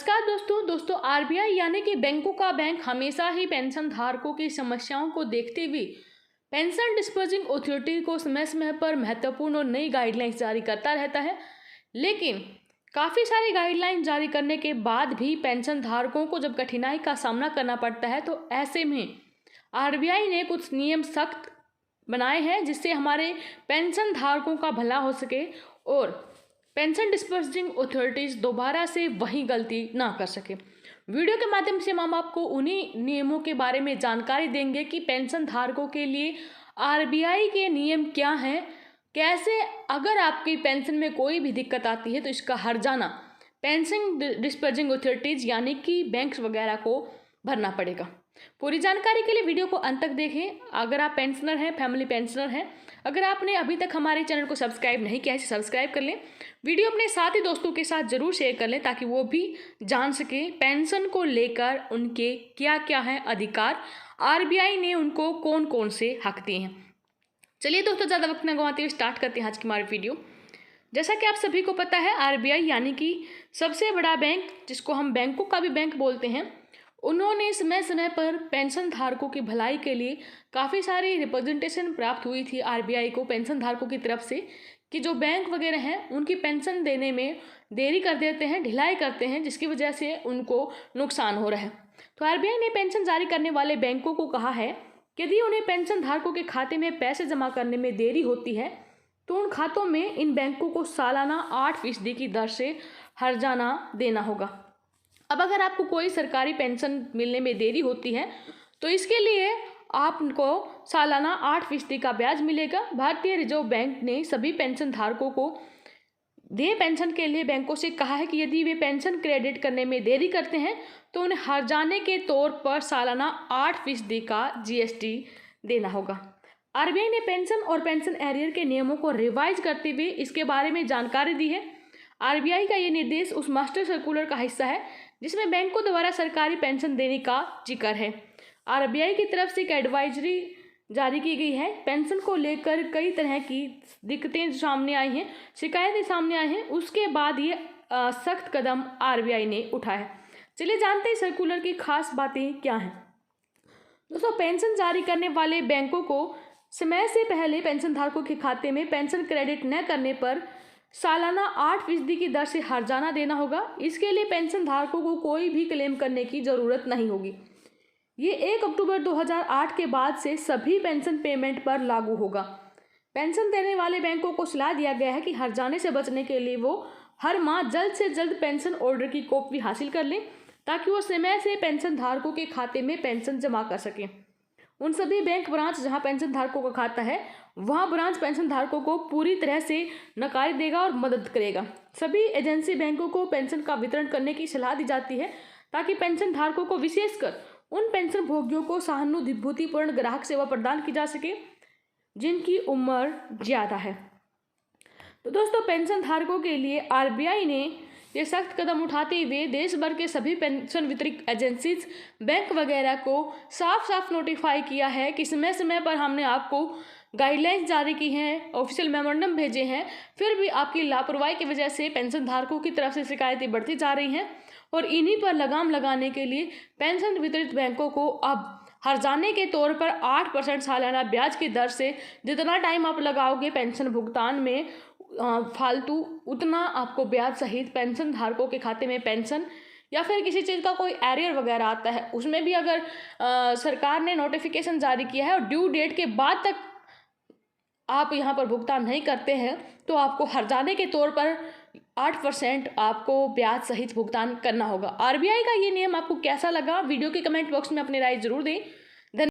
नमस्कार दोस्तों आरबीआई यानी कि बैंकों का बैंक हमेशा ही पेंशन धारकों की समस्याओं को देखते हुए पेंशन डिस्बर्सिंग अथॉरिटी को समय समय पर महत्वपूर्ण और नई गाइडलाइंस जारी करता रहता है। लेकिन काफ़ी सारी गाइडलाइन जारी करने के बाद भी पेंशन धारकों को जब कठिनाई का सामना करना पड़ता है तो ऐसे में आरबीआई ने कुछ नियम सख्त बनाए हैं जिससे हमारे पेंशन धारकों का भला हो सके और पेंशन डिस्बर्सिंग अथॉरिटीज़ दोबारा से वही गलती ना कर सके। वीडियो के माध्यम से हम आपको उन्हीं नियमों के बारे में जानकारी देंगे कि पेंशन धारकों के लिए आरबीआई के नियम क्या हैं, कैसे अगर आपकी पेंशन में कोई भी दिक्कत आती है तो इसका हर्जाना पेंशन डिस्बर्सिंग अथॉरिटीज़ यानी कि बैंक्स वगैरह को भरना पड़ेगा। पूरी जानकारी के लिए वीडियो को अंत तक देखें। अगर आप पेंशनर हैं, फैमिली पेंशनर हैं, अगर आपने अभी तक हमारे चैनल को सब्सक्राइब नहीं किया है सब्सक्राइब कर लें। वीडियो अपने साथी दोस्तों के साथ ज़रूर शेयर कर लें ताकि वो भी जान सकें पेंशन को लेकर उनके क्या क्या हैं अधिकार, आरबीआई ने उनको कौन कौन से हक दिए हैं। चलिए दोस्तों, ज़्यादा वक्त न गंवाते हुए स्टार्ट करते हैं आज की हमारी वीडियो। जैसा कि आप सभी को पता है, आरबीआई यानी कि सबसे बड़ा बैंक, जिसको हम बैंकों का भी बैंक बोलते हैं, उन्होंने समय समय पर पेंशन धारकों की भलाई के लिए काफ़ी सारी रिप्रेजेंटेशन प्राप्त हुई थी आरबीआई को पेंशन धारकों की तरफ से कि जो बैंक वगैरह हैं उनकी पेंशन देने में देरी कर देते हैं, ढिलाई करते हैं, जिसकी वजह से उनको नुकसान हो रहा है। तो आरबीआई ने पेंशन जारी करने वाले बैंकों को कहा है कि यदि उन्हें पेंशन धारकों के खाते में पैसे जमा करने में देरी होती है तो उन खातों में इन बैंकों को सालाना 8% की दर से हर्जाना देना होगा। अब अगर आपको कोई सरकारी पेंशन मिलने में देरी होती है तो इसके लिए आपको सालाना 8% का ब्याज मिलेगा। भारतीय रिजर्व बैंक ने सभी पेंशन धारकों को देय पेंशन के लिए बैंकों से कहा है कि यदि वे पेंशन क्रेडिट करने में देरी करते हैं तो उन्हें हर्जाने के तौर पर सालाना 8% का जीएसटी देना होगा। आरबीआई ने पेंशन और पेंशन एरियर के नियमों को रिवाइज करते हुए इसके बारे में जानकारी दी है। आरबीआई का ये निर्देश उस मास्टर सर्कुलर का हिस्सा है जिसमें बैंकों द्वारा सरकारी पेंशन देने का जिक्र है। आरबीआई की तरफ से एक एडवाइजरी जारी की गई है। पेंशन को लेकर कई तरह की दिक्कतें सामने आई हैं, शिकायतें सामने आई हैं, उसके बाद ये सख्त कदम आरबीआई ने उठाया है। चलिए जानते हैं सर्कुलर की खास बातें क्या हैं। दोस्तों, पेंशन जारी करने वाले बैंकों को समय से पहले पेंशन धारकों के खाते में पेंशन क्रेडिट न करने पर सालाना 8% की दर से हर्जाना देना होगा। इसके लिए पेंशन धारकों को कोई भी क्लेम करने की ज़रूरत नहीं होगी। ये 1 अक्टूबर 2008 के बाद से सभी पेंशन पेमेंट पर लागू होगा। पेंशन देने वाले बैंकों को सलाह दिया गया है कि हर्जाने से बचने के लिए वो हर माह जल्द से जल्द पेंशन ऑर्डर की कॉपी हासिल कर लें ताकि वो समय से पेंशन धारकों के खाते में पेंशन जमा कर सकें। उन सभी बैंक ब्रांच जहां पेंशन धारकों का खाता है वहां ब्रांच पेंशन धारकों को पूरी तरह से नकारी देगा और मदद करेगा। सभी एजेंसी बैंकों को पेंशन का वितरण करने की सलाह दी जाती है ताकि पेंशन धारकों को, विशेषकर उन पेंशन भोगियों को सहानुभूतिपूर्ण ग्राहक सेवा प्रदान की जा सके जिनकी उम्र ज़्यादा है। तो दोस्तों, पेंशन धारकों के लिए आरबीआई ने ये सख्त कदम उठाते हुए देश भर के सभी पेंशन वितरित एजेंसीज, बैंक वगैरह को साफ साफ नोटिफाई किया है कि समय समय पर हमने आपको गाइडलाइंस जारी की हैं, ऑफिशियल मेमोरेंडम भेजे हैं, फिर भी आपकी लापरवाही की वजह से पेंशन धारकों की तरफ से शिकायतें बढ़ती जा रही हैं और इन्हीं पर लगाम लगाने के लिए पेंशन वितरित बैंकों को अब हर्जाने के तौर पर 8% सालाना ब्याज की दर से जितना टाइम आप लगाओगे पेंशन भुगतान में फालतू, उतना आपको ब्याज सहित पेंशन धारकों के खाते में पेंशन या फिर किसी चीज़ का कोई एरियर वगैरह आता है उसमें भी अगर सरकार ने नोटिफिकेशन जारी किया है और ड्यू डेट के बाद तक आप यहाँ पर भुगतान नहीं करते हैं तो आपको हर्जाने के तौर पर 8% आपको ब्याज सहित भुगतान करना होगा। आरबीआई का ये नियम आपको कैसा लगा? वीडियो के कमेंट बॉक्स में अपनी राय जरूर दें।